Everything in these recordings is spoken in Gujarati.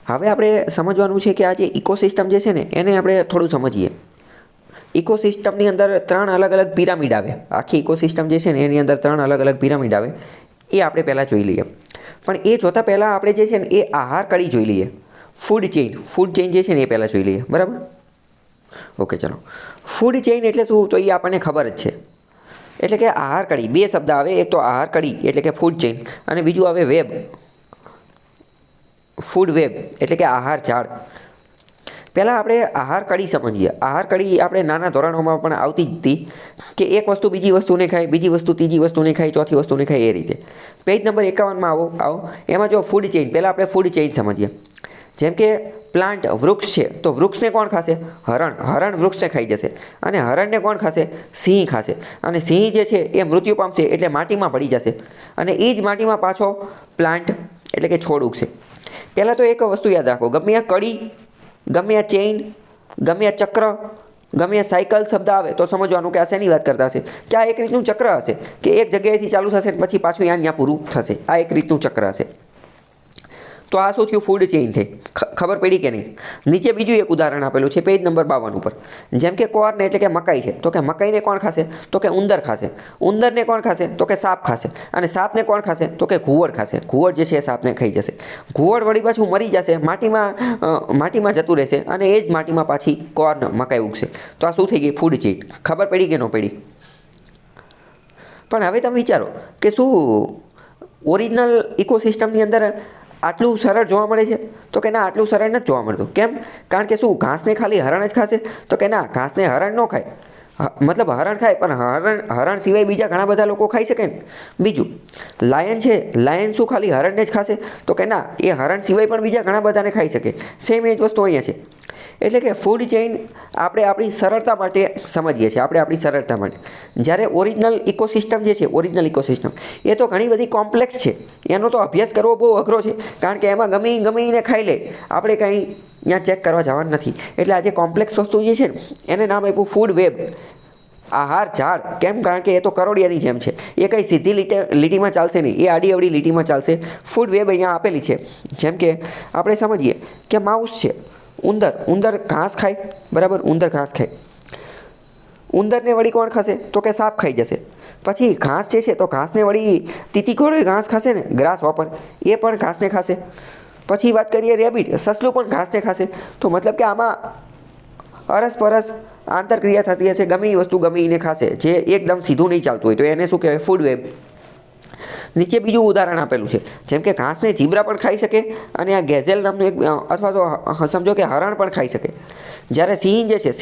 હવે આપણે સમજવાનું છે કે આ જે ઇકોસિસ્ટમ જે છે ને એને આપણે થોડું સમજીએ. ઇકોસિસ્ટમની અંદર 3 અલગ અલગ પિરામિડ આવે. આખી ઇકોસિસ્ટમ જે છે ને એની અંદર 3 અલગ અલગ પિરામિડ આવે. એ આપણે પહેલાં જોઈ લઈએ. પણ એ જોતાં પહેલાં આપણે જે છે ને એ આહાર કડી જોઈ લઈએ. ફૂડ ચેઇન જે છે ને એ પહેલાં જોઈ લઈએ. બરાબર? ઓકે, ચલો. ફૂડ ચેઇન એટલે શું? તો એ આપણને ખબર જ છે. એટલે કે આહાર કડી, 2 શબ્દ આવે. એક તો આહાર કડી એટલે કે ફૂડ ચેઇન, અને બીજું આવે વેબ, ફૂડ વેબ એટલે કે આહાર ઝાડ. પહેલાં આપણે આહાર કડી સમજીએ. આહાર કડી આપણે નાના ધોરણોમાં પણ આવતી જ હતી કે એક વસ્તુ બીજી વસ્તુને ખાય, બીજી વસ્તુ ત્રીજી વસ્તુને ખાય, ચોથી વસ્તુને ખાય, એ રીતે. પેજ નંબર 51માં આવો. એમાં જો ફૂડ ચેઇન, પહેલાં આપણે ફૂડ ચેઇન સમજીએ. જેમ કે પ્લાન્ટ, વૃક્ષ છે, તો વૃક્ષને કોણ ખાશે? હરણ વૃક્ષને ખાઈ જશે. અને હરણને કોણ ખાશે? સિંહ ખાશે. અને સિંહ જે છે એ મૃત્યુ પામશે એટલે માટીમાં પડી જશે. અને એ જ માટીમાં પાછો પ્લાન્ટ એટલે કે છોડ ઉગશે. પહેલાં તો એક વસ્તુ યાદ રાખો, ગમે આ કડી, ગમે આ ચેઇન, ગમે આ ચક્ર, ગમે આ સાયકલ શબ્દ આવે તો સમજવાનું કે આ શેની વાત કરતા હશે? કે આ એક રીતનું ચક્ર હશે કે એક જગ્યાએથી ચાલુ થશે પછી પાછું ત્યાં પૂરું થશે. આ એક રીતનું ચક્ર હશે. તો આ શું થયું? ફૂડ ચેઇન થઈ. ખબર પડી કે નહીં? નીચે બીજું એક ઉદાહરણ આપેલું છે પેજ નંબર 52 ઉપર. જેમ કે કોર્ન એટલે કે મકાઈ છે, તો કે મકાઈને કોણ ખાશે? તો કે ઉંદર ખાશે. ઉંદરને કોણ ખાશે? તો કે સાપ ખાશે. અને સાપને કોણ ખાશે? તો કે ઘુવડ ખાશે. ઘુવડ જે છે એ સાપને ખાઈ જશે. ઘુવડ વળી પાછું મરી જશે, માટીમાં જતું રહેશે, અને એ જ માટીમાં પાછી કોર્ન, મકાઈ ઉગશે. તો આ શું થઈ ગઈ? Food chain. ખબર પડી કે ન પડી? પણ હવે તમે વિચારો કે શું ઓરિજિનલ ઇકોસિસ્ટમની અંદર આટલું સરળ જોવા મળે છે? તો કે ના, આટલું સરળ નથી જોવા મળતું. કેમ? કારણ કે શું ઘાસને ખાલી હરણ જ ખાશે? તો કે ના, ઘાસને હરણ ન ખાય. મતલબ હરણ ખાય, પણ હરણ સિવાય બીજા ઘણા બધા લોકો ખાઈ શકે ને. બીજું લાયન છે, લાયન શું ખાલી હરણને જ ખાશે? તો કે ના, એ હરણ સિવાય પણ બીજા ઘણા બધાને ખાઈ શકે. સેમ એ જ વસ્તુ અહીંયા છે. એટલે કે ફૂડ ચેઇન આપણે આપણી સરળતા માટે સમજીએ છીએ, આપણે આપણી સરળતા માટે. જ્યારે ઓરિજિનલ ઇકોસિસ્ટમ જે છે, ઓરિજિનલ ઇકોસિસ્ટમ એ તો ઘણી બધી કોમ્પ્લેક્સ છે. એનો તો અભ્યાસ કરવો બહુ અઘરો છે, કારણ કે એમાં ગમીને ખાઈ લે. આપણે કંઈ ત્યાં ચેક કરવા જવાનું નથી. એટલે આ જે કોમ્પ્લેક્સ વસ્તુ જે છે ને એને નામ આપ્યું ફૂડ વેબ, આહાર ઝાડ. કેમ? કારણ કે એ તો કરોડિયાની જેમ છે. એ કંઈ સીધી લીટીમાં ચાલશે નહીં, એ આડી અવળી લીટીમાં ચાલશે. ફૂડ વેબ અહીંયા આપેલી છે. જેમ કે આપણે સમજીએ કે માઉસ છે, ઉંદર ઘાસ ખાય. બરાબર? ઉંદર ઘાસ ખાય. ઉંદરને વળી કોણ ખાશે? તો કે સાપ ખાઈ જશે. પછી ઘાસ જે છે તો ઘાસને વળી તીતીઘોડો ઘાસ ખાશે ને, ગ્રાસ હોપર, એ પણ ઘાસને ખાશે. પછી વાત કરીએ રેબિટ, સસલું પણ ઘાસને ખાશે. તો મતલબ કે આમાં અરસપરસ આંતરક્રિયા થતી હશે. ગમે એ વસ્તુ ગમીને ખાશે, જે એકદમ સીધું નહીં ચાલતું હોય. તો એને શું કહેવાય? Food web. નીચે બીજું ઉદાહરણ આપેલું છે. જેમ કે ઘાસને જીબ્રા પણ ખાઈ શકે, અને આ ગેઝેલ નામનું એક, અથવા તો સમજો કે હરણ પણ ખાઈ શકે. જ્યારે સિંહ જે છે,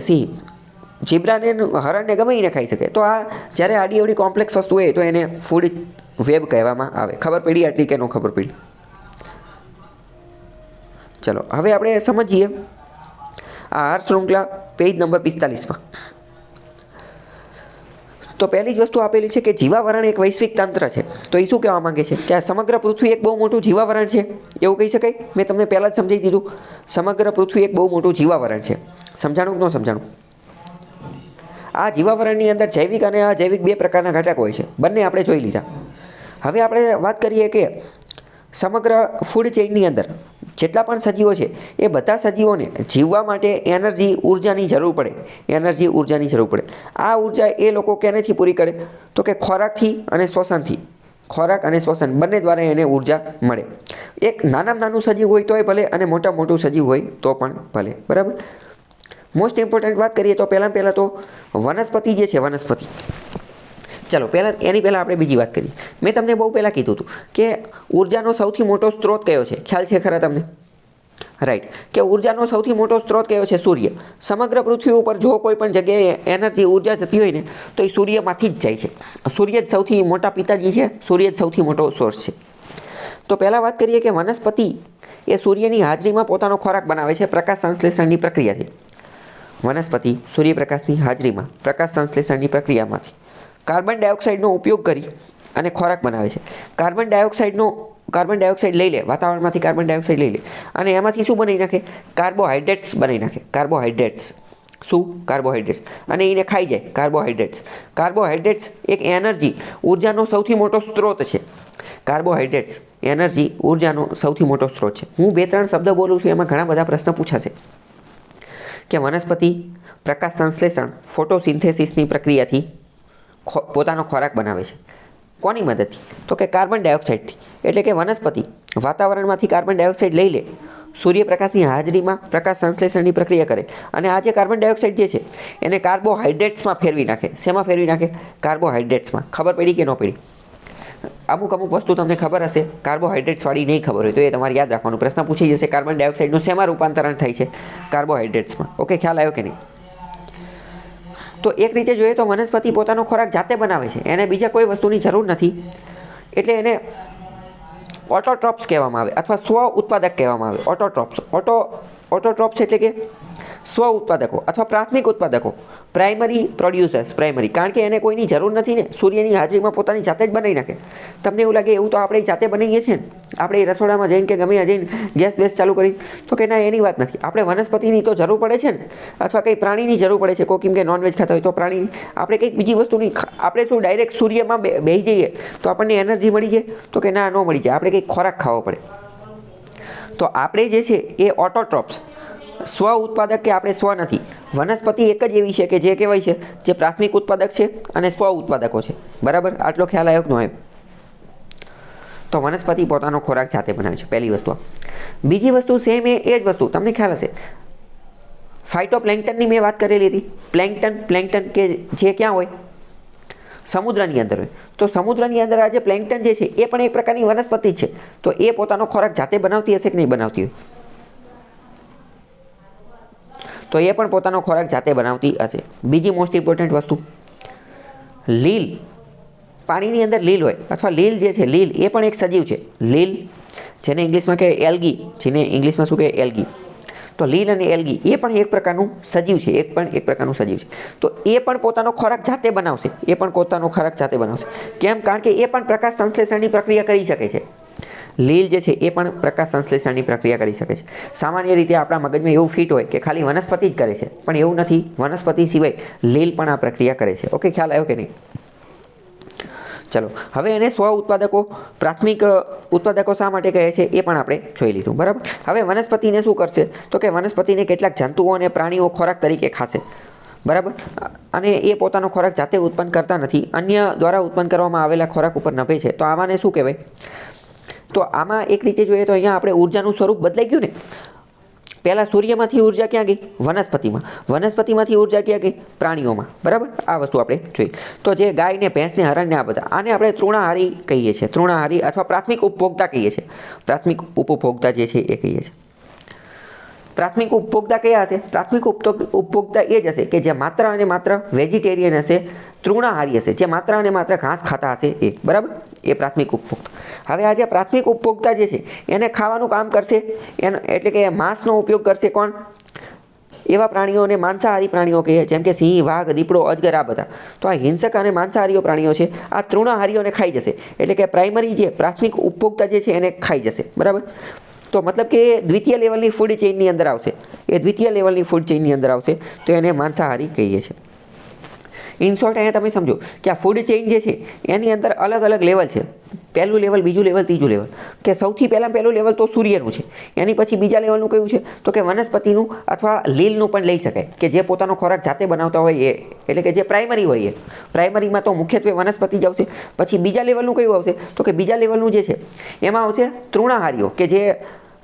સિંહ જીબ્રાને, હરણને ગમે એને ખાઈ શકે. તો આ જ્યારે આડી અવળી કોમ્પ્લેક્સ વસ્તુ હોય તો એને ફૂડ વેબ કહેવામાં આવે. ખબર પડી આટલી કે ન ખબર પડી? ચલો હવે આપણે સમજીએ આહાર શૃંખલા પેજ નંબર 45માં. તો પહેલી જ વસ્તુ આપેલી છે કે જીવાવરણ એક વૈશ્વિક તંત્ર છે. તો એ શું કહેવા માંગે છે? કે આ સમગ્ર પૃથ્વી એક બહુ મોટું જીવાવરણ છે, એવું કહી શકાય. મેં તમને પહેલાં જ સમજાવી દીધું, સમગ્ર પૃથ્વી એક બહુ મોટું જીવાવરણ છે. સમજાણું કે ન સમજાણું? આ જીવાવરણની અંદર જૈવિક અને અજૈવિક 2 પ્રકારના ઘટકો હોય છે. બંને આપણે જોઈ લીધા. હવે આપણે વાત કરીએ કે સમગ્ર ફૂડ ચેઇનની અંદર જેટલા પણ સજીવો છે એ બધા સજીવોને જીવવા માટે ઉર્જાની જરૂર પડે. આ ઉર્જા એ લોકો કેનેથી પૂરી કરે? તો કે ખોરાકથી અને શ્વસનથી. ખોરાક અને શ્વસન બંને દ્વારા એને ઉર્જા મળે. એક નાનામાં નાનું સજીવ હોય તોય ભલે, અને મોટું સજીવ હોય તો પણ ભલે. બરાબર? મોસ્ટ ઇમ્પોર્ટન્ટ વાત કરીએ તો પહેલાં તો વનસ્પતિ જે છે, વનસ્પતિ. ચલો એની પહેલાં આપણે બીજી વાત કરીએ. મેં તમને બહુ પહેલાં કીધું હતું કે ઉર્જાનો સૌથી મોટો સ્ત્રોત કયો છે? ખ્યાલ છે ખરા તમને? રાઈટ. કે ઉર્જાનો સૌથી મોટો સ્ત્રોત કયો છે? સૂર્ય. સમગ્ર પૃથ્વી ઉપર જો કોઈ પણ જગ્યાએ ઉર્જા જતી હોય ને તો એ સૂર્યમાંથી જ જાય છે. સૂર્ય જ સૌથી મોટા પિતાજી છે, સૂર્ય જ સૌથી મોટો સોર્સ છે. તો પહેલાં વાત કરીએ કે વનસ્પતિ એ સૂર્યની હાજરીમાં પોતાનો ખોરાક બનાવે છે પ્રકાશ સંશ્લેષણની પ્રક્રિયાથી. વનસ્પતિ સૂર્યપ્રકાશની હાજરીમાં પ્રકાશ સંશ્લેષણની પ્રક્રિયામાંથી કાર્બન ડાયોક્સાઇડનો ઉપયોગ કરી અને ખોરાક બનાવે છે. કાર્બન ડાયોક્સાઇડ લઈ લે, વાતાવરણમાંથી કાર્બન ડાયોક્સાઇડ લઈ લે, અને એમાંથી શું બનાવી નાખે? કાર્બોહાઈડ્રેટ્સ બનાવી નાખે. કાર્બોહાઈડ્રેટ્સ. શું? કાર્બોહાઈડ્રેટ્સ. અને એને ખાઈ જાય કાર્બોહાઈડ્રેટ્સ. કાર્બોહાઈડ્રેટ્સ એક એનર્જી ઉર્જાનો સૌથી મોટો સ્ત્રોત છે. કાર્બોહાઈડ્રેટ્સ એનર્જી ઉર્જાનો સૌથી મોટો સ્ત્રોત છે. હું 2-3 શબ્દ બોલું છું, એમાં ઘણા બધા પ્રશ્ન પૂછાશે કે વનસ્પતિ પ્રકાશ સંશ્લેષણ ફોટોસિન્થેસિસની પ્રક્રિયાથી પોતાનો ખોરાક બનાવે છે. કોની મદદથી? તો કે કાર્બન ડાયોક્સાઇડથી. એટલે કે વનસ્પતિ વાતાવરણમાંથી કાર્બન ડાયોક્સાઇડ લઈ લે, સૂર્યપ્રકાશની હાજરીમાં પ્રકાશ સંશ્લેષણની પ્રક્રિયા કરે અને આ જે કાર્બન ડાયોક્સાઇડ જે છે એને કાર્બોહાઈડ્રેટ્સમાં ફેરવી નાખે. શેમાં ફેરવી નાખે? કાર્બોહાઈડ્રેટ્સમાં. ખબર પડી કે ન પડી? અમુક વસ્તુ તમને ખબર હશે, કાર્બોહાઈડ્રેટ્સવાળી નહીં ખબર હોય તો એ તમારે યાદ રાખવાનું. પ્રશ્ન પૂછી જશે કાર્બન ડાયોક્સાઇડનું શેમાં રૂપાંતરણ થાય છે? કાર્બોહાઈડ્રેટ્સમાં. ઓકે, ખ્યાલ આવ્યો કે નહીં? તો એક રીતે જોઈએ તો વનસ્પતિ પોતાનો ખોરાક જાતે બનાવે છે, એને બીજા કોઈ વસ્તુની જરૂર નથી. એટલે એને ઓટોટ્રોપ્સ કહેવામાં આવે અથવા સ્વ ઉત્પાદક કહેવામાં આવે. ઓટોટ્રોપ્સ એટલે કે સ્વ ઉત્પાદકો અથવા પ્રાથમિક ઉત્પાદકો, પ્રાઇમરી પ્રોડ્યુસર્સ. પ્રાઇમરી કારણ કે એને કોઈની જરૂર નથી ને, સૂર્યની હાજરીમાં પોતાની જાતે જ બનાવી નાખે. તમને એવું લાગે એવું તો આપણે જાતે બનાવીએ છીએ ને, આપણે રસોડામાં જઈને કે ગમે જઈને ગેસ બેસ ચાલુ કરી, તો કે ના, એની વાત નથી. આપણે વનસ્પતિની તો જરૂર પડે છે ને, અથવા કંઈ પ્રાણીની જરૂર પડે છે. કોઈ કેમ કે નોનવેજ ખાતા હોય તો પ્રાણીની, આપણે કંઈક બીજી વસ્તુની. આપણે શું ડાયરેક્ટ સૂર્યમાં બેસી જઈએ તો આપણને એનર્જી મળી જાય? તો કે ના, ન મળી જાય. આપણે કંઈક ખોરાક ખાવો પડે. તો આપણે જે છે એ ઓટોટ્રોપ્સ, સ્વ ઉત્પાદક કે આપણે સ્વ નથી. વનસ્પતિ એક જ એવી છે કે જે કહેવાય છે જે પ્રાથમિક ઉત્પાદક છે અને સ્વ ઉત્પાદકો છે. બરાબર? આટલો ખ્યાલ આવ્યો કે ન આવ્યો? તો વનસ્પતિ પોતાનો ખોરાક જાતે બનાવે છે, પહેલી વસ્તુ. બીજી વસ્તુ સેમ એ જ વસ્તુ તમને ખ્યાલ હશે, ફાઇટોપ્લેન્કટનની મેં વાત કરેલી હતી. પ્લેન્કટન કે જે ક્યાં હોય? સમુદ્રની અંદર હોય. તો સમુદ્રની અંદર આ જે પ્લેન્કટન જે છે એ પણ એક પ્રકારની વનસ્પતિ છે. તો એ પોતાનો ખોરાક જાતે બનાવતી હશે કે નહીં બનાવતી હોય? તો એ પણ પોતાનો ખોરાક જાતે બનાવતી હશે. બીજી મોસ્ટ ઇમ્પોર્ટન્ટ વસ્તુ, લીલ. પાણીની અંદર લીલ હોય અથવા લીલ જે છે, લીલ એ પણ એક સજીવ છે. લીલ, જેને ઇંગ્લિશમાં કહેવાય એલ્ગી, જેને ઇંગ્લિશમાં શું કહેવાય? એલ્ગી. તો લીલ અને એલ્ગી એ પણ એક પ્રકારનું સજીવ છે. એક પ્રકારનું સજીવ છે. તો એ પણ પોતાનો ખોરાક જાતે બનાવશે. કેમ? કારણ કે એ પણ પ્રકાશ સંશ્લેષણની પ્રક્રિયા કરી શકે છે. લીલ જે છે એ પણ પ્રકાશ સંશ્લેષણની પ્રક્રિયા કરી શકે છે. સામાન્ય રીતે આપણા મગજમાં એવું ફિટ હોય કે ખાલી વનસ્પતિ જ કરે છે, પણ એવું નથી. વનસ્પતિ સિવાય લીલ પણ આ પ્રક્રિયા કરે છે. ઓકે, ખ્યાલ આવ્યો કે નહીં? ચલો, હવે એને સ્વ ઉત્પાદકો, પ્રાથમિક ઉત્પાદકો શા માટે કહે છે એ પણ આપણે જોઈ લીધું. બરાબર? હવે વનસ્પતિને શું કરશે? તો કે વનસ્પતિને કેટલાક જંતુઓ અને પ્રાણીઓ ખોરાક તરીકે ખાશે. બરાબર? અને એ પોતાનો ખોરાક જાતે ઉત્પન્ન કરતા નથી, અન્ય દ્વારા ઉત્પન્ન કરવામાં આવેલા ખોરાક ઉપર નભે છે. તો આમાંને શું કહેવાય? તો આમાં એક રીતે જોઈએ તો અહીંયા આપણે ઉર્જાનું સ્વરૂપ બદલાઈ ગયું ને. પહેલાં સૂર્યમાંથી ઉર્જા ક્યાં ગઈ? વનસ્પતિમાં. વનસ્પતિમાંથી ઉર્જા ક્યાં ગઈ? પ્રાણીઓમાં. બરાબર? આ વસ્તુ આપણે જોઈએ. તો જે ગાય ને, ભેંસ ને, હરણ ને, આ બધા, આને આપણે તૃણાહારી કહીએ છીએ. તૃણાહારી અથવા પ્રાથમિક ઉપભોક્તા કહીએ છીએ. પ્રાથમિક ઉપભોક્તા જે છે એ કહીએ છીએ. પ્રાથમિક ઉપભોક્તા કયા હશે? પ્રાથમિક ઉપભોક્તા એ જ હશે કે જે માત્ર અને માત્ર વેજીટેરિયન હશે, તૃણાહારી હશે, જે માત્ર અને માત્ર ઘાસ ખાતા હશે એ. બરાબર? એ પ્રાથમિક ઉપભોક્તા. હવે આ જે પ્રાથમિક ઉપભોક્તા જે છે એને ખાવાનું કામ કરશે, એટલે કે માંસનો ઉપયોગ કરશે કોણ? એવા પ્રાણીઓને માંસાહારી પ્રાણીઓ કહીએ, જેમ કે સિંહ, વાઘ, દીપડો, અજગર, આ બધા. તો આ હિંસક અને માંસાહારીઓ પ્રાણીઓ છે, આ તૃણાહારીઓને ખાઈ જશે. એટલે કે પ્રાઇમરી જે પ્રાથમિક ઉપભોક્તા જે છે એને ખાઈ જશે. બરાબર? તો મતલબ કે એ દ્વિતીય લેવલની ફૂડ ચેઇનની અંદર આવશે. તો એને માંસાહારી કહીએ છીએ. ઇન શોર્ટ, અહીંયા તમે સમજો કે આ ફૂડ ચેઇન જે છે એની અંદર અલગ અલગ લેવલ છે. પહેલું લેવલ, બીજું લેવલ, ત્રીજું લેવલ. કે સૌથી પહેલું લેવલ તો સૂર્યનું છે. એની પછી બીજા લેવલનું કયું છે? તો કે વનસ્પતિનું અથવા લીલનું પણ લઈ શકાય, કે જે પોતાનો ખોરાક જાતે બનાવતા હોય એ. એટલે કે જે પ્રાઇમરી હોય એ. પ્રાઇમરીમાં તો મુખ્યત્વે વનસ્પતિ જ આવશે. પછી બીજા લેવલનું કયું આવશે? તો કે બીજા લેવલનું જે છે એમાં આવશે તૃણાહારીઓ, કે જે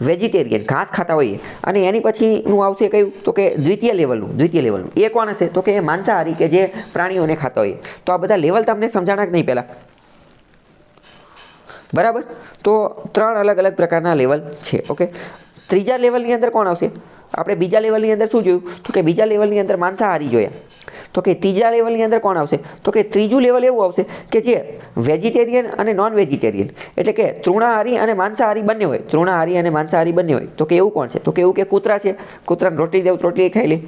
વેજીટેરિયન, ઘાસ ખાતા હોઈએ. અને એની પછીનું આવશે કયું? તો કે દ્વિતીય લેવલનું. એ કોણ હશે? તો કે માંસાહારી, કે જે પ્રાણીઓને ખાતા હોઈએ. તો આ બધા લેવલ તમને સમજાણા કે નહીં પહેલાં? બરાબર? તો 3 અલગ અલગ પ્રકારના લેવલ છે. ઓકે, ત્રીજા લેવલની અંદર કોણ આવશે? આપણે બીજા લેવલની અંદર શું જોયું? તો કે બીજા લેવલની અંદર માંસાહારી જોયા. તો કે ત્રીજા લેવલની અંદર કોણ આવશે? તો કે ત્રીજું લેવલ એવું આવશે કે જે વેજીટેરિયન અને નોન વેજીટેરિયન, એટલે કે તૃણાહારી અને માંસાહારી બંને હોય. તો કે એવું કોણ છે? તો કે એવું કે કૂતરા છે, કૂતરાને રોટલી દેવ, રોટલી ખાઈ લે.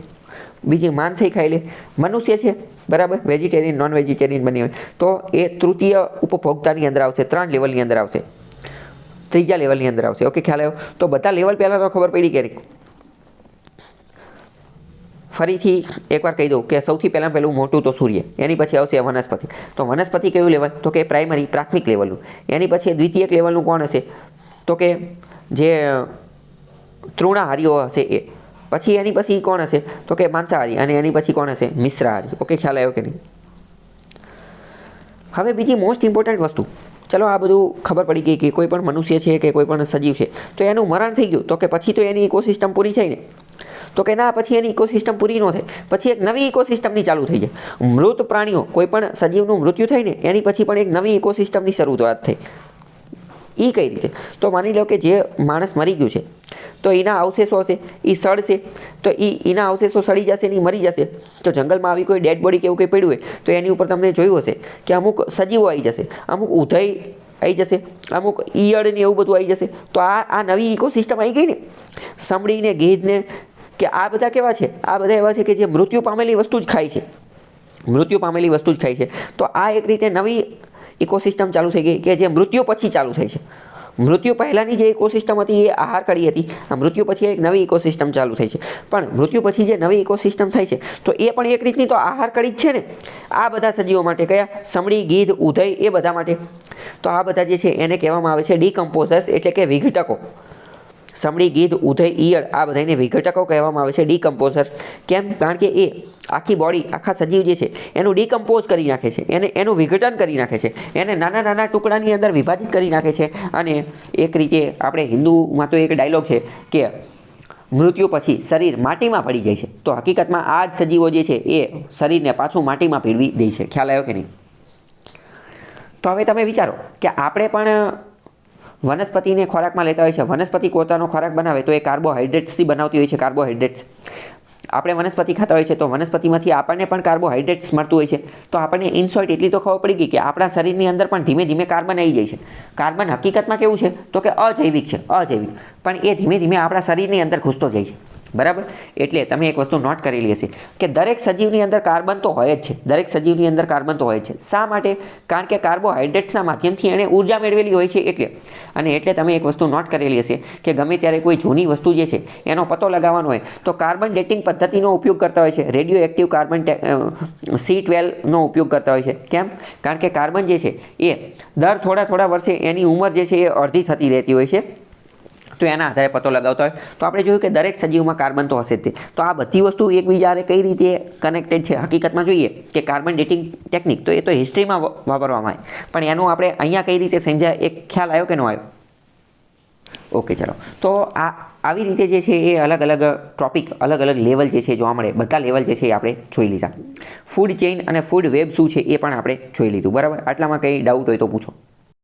બીજી માંસય ખાઈ લે. મનુષ્ય છે, બરાબર, વેજીટેરિયન નોન વેજીટેરિયન બની હોય. તો એ તૃતીય ઉપભોક્તાની અંદર આવશે. 3 લેવલની અંદર આવશે. ત્રીજા લેવલની અંદર આવશે. ઓકે, ખ્યાલ આવ્યો? તો બધા લેવલ પહેલાં તો ખબર પડી કે ફરીથી એકવાર કહી દઉં કે સૌથી પહેલું મોટું તો સૂર્ય, એની પછી આવશે વનસ્પતિ. તો વનસ્પતિ કયું લેવલ? તો કે પ્રાઇમરી પ્રાથમિક લેવલનું. એની પછી દ્વિતીયક લેવલનું કોણ હશે? તો કે જે તૃણાહારીઓ હશે એ. પછી એની પછી કોણ હશે? તો કે માંસાહારી. અને એની પછી કોણ હશે? મિશ્રાહારી. ઓકે, ખ્યાલ આવ્યો કે નહીં? હવે બીજી મોસ્ટ ઇમ્પોર્ટન્ટ વસ્તુ, ચલો આ બધું ખબર પડી ગઈ કે કોઈ પણ મનુષ્ય છે કે કોઈ પણ સજીવ છે તો એનું મરણ થઈ ગયું તો કે પછી તો એની ઇકોસિસ્ટમ પૂરી થઈ ને? તો કે ના, પછી એની ઇકોસિસ્ટમ પૂરી ન થાય, પછી એક નવી ઇકોસિસ્ટમની ચાલુ થઈ જાય. મૃત પ્રાણીઓ, કોઈ પણ સજીવનું મૃત્યુ થાય ને એની પછી પણ એક નવી ઇકોસિસ્ટમની શરૂઆત થઈ. એ કઈ રીતે? તો માની લો કે જે માણસ મરી ગયું છે તો એના અવશેષો હશે, એ સડશે, તો એના અવશેષો સડી જશે ને એ મરી જશે. તો જંગલમાં આવી કોઈ ડેડ બોડી કે એવું કંઈ પડ્યું હોય તો એની ઉપર તમને જોયું હશે કે અમુક સજીવો આવી જશે, અમુક ઉધઈ આવી જશે, અમુક ઈયળ ને એવું બધું આવી જશે. તો આ નવી ઇકોસિસ્ટમ આવી ગઈ ને. સમડી ને ગીધ ને કે આ બધા કેવા છે? આ બધા એવા છે કે જે મૃત્યુ પામેલી વસ્તુ જ ખાય છે, મૃત્યુ પામેલી વસ્તુ જ ખાય છે. તો આ એક રીતે નવી ઇકોસિસ્ટમ ચાલુ થઈ ગઈ કે જે મૃત્યુ પછી ચાલુ થઈ છે. મૃત્યુ પહેલાંની જે ઇકોસિસ્ટમ હતી એ આહાર કડી હતી, આ મૃત્યુ પછી એક નવી ઇકોસિસ્ટમ ચાલુ થઈ છે. પણ મૃત્યુ પછી જે નવી ઇકોસિસ્ટમ થાય છે તો એ પણ એક રીતની તો આહાર કડી જ છે ને આ બધા સજીવો માટે. કયા? સમડી, ગીધ, ઉધઈ, એ બધા માટે. તો આ બધા જે છે એને કહેવામાં આવે છે ડીકમ્પોઝર્સ, એટલે કે વિઘટકો. સમડી, ગીધ, ઉધઈ, ઈયળ, આ બધાને વિઘટકો કહેવામાં આવે છે, ડીકમ્પોઝર્સ. કેમ? કારણ કે એ આખી બોડી, આખા સજીવ જે છે એનું ડીકમ્પોઝ કરી નાખે છે, એનું વિઘટન કરી નાખે છે, એને નાના નાના ટુકડાની અંદર વિભાજિત કરી નાખે છે. અને એક રીતે આપણે હિન્દુમાં તો એક ડાયલોગ છે કે મૃત્યુ પછી શરીર માટીમાં પડી જાય છે. તો હકીકતમાં આ જ સજીવો જે છે એ શરીરને પાછું માટીમાં ભેળવી દે છે. ખ્યાલ આવ્યો કે નહીં? તો હવે તમે વિચારો કે આપણે પણ વનસ્પતિને ખોરાકમાં લેતા હોય છે. વનસ્પતિ પોતાનો ખોરાક બનાવે તો એ કાર્બોહાઈડ્રેટ્સથી બનાવતી હોય છે. કાર્બોહાઈડ્રેટ્સ આપણે વનસ્પતિ ખાતા હોય છે તો વનસ્પતિમાંથી આપણને પણ કાર્બોહાઈડ્રેટ્સ મળતું હોય છે. તો આપણને ઇન શોર્ટ એટલી તો ખબર પડી ગઈ કે આપણા શરીરની અંદર પણ ધીમે ધીમે કાર્બન આવી જાય છે. કાર્બન હકીકતમાં કેવું છે? તો કે અજૈવિક છે, અજૈવિક. પણ એ ધીમે ધીમે આપણા શરીરની અંદર ઘૂસતો જાય છે. બરાબર? એટલે તમે એક વસ્તુ નોટ કરેલી હશે કે દરેક સજીવની અંદર કાર્બન તો હોય જ છે, દરેક સજીવની અંદર કાર્બન તો હોય જ છે. શા માટે? કારણ કે કાર્બોહાઈડ્રેટ્સના માધ્યમથી એણે ઉર્જા મેળવેલી હોય છે એટલે. અને એટલે તમે એક વસ્તુ નોટ કરેલી હશે કે ગમે ત્યારે કોઈ જૂની વસ્તુ જે છે એનો પતો લગાવવાનો હોય તો કાર્બન ડેટિંગ પદ્ધતિનો ઉપયોગ કરતા હોય છે. રેડિયો એક્ટિવ કાર્બન C12નો ઉપયોગ કરતા હોય છે. કેમ? કારણ કે કાર્બન જે છે એ દર થોડા વર્ષે એની ઉંમર જે છે એ અડધી થતી રહેતી હોય છે. તો એના આધારે પતો લગાવતા હોય. તો આપણે જોયું કે દરેક સજીવમાં કાર્બન તો હશે જ તે. તો આ બધી વસ્તુ એકબીજાને કઈ રીતે કનેક્ટેડ છે હકીકતમાં જોઈએ કે કાર્બન ડેટિંગ ટેકનિક તો એ તો હિસ્ટ્રીમાં વાપરવામાં આવે, પણ એનું આપણે અહીંયા કઈ રીતે સમજાય એક ખ્યાલ આવ્યો કે ન આવ્યો? ઓકે, ચલો. તો આવી રીતે જે છે એ અલગ અલગ ટોપિક, અલગ અલગ લેવલ જે છે જોવા મળે, બધા લેવલ જે છે એ આપણે જોઈ લીધા. ફૂડ ચેઇન અને ફૂડ વેબ શું છે એ પણ આપણે જોઈ લીધું. બરાબર? આટલામાં કંઈ ડાઉટ હોય તો પૂછો.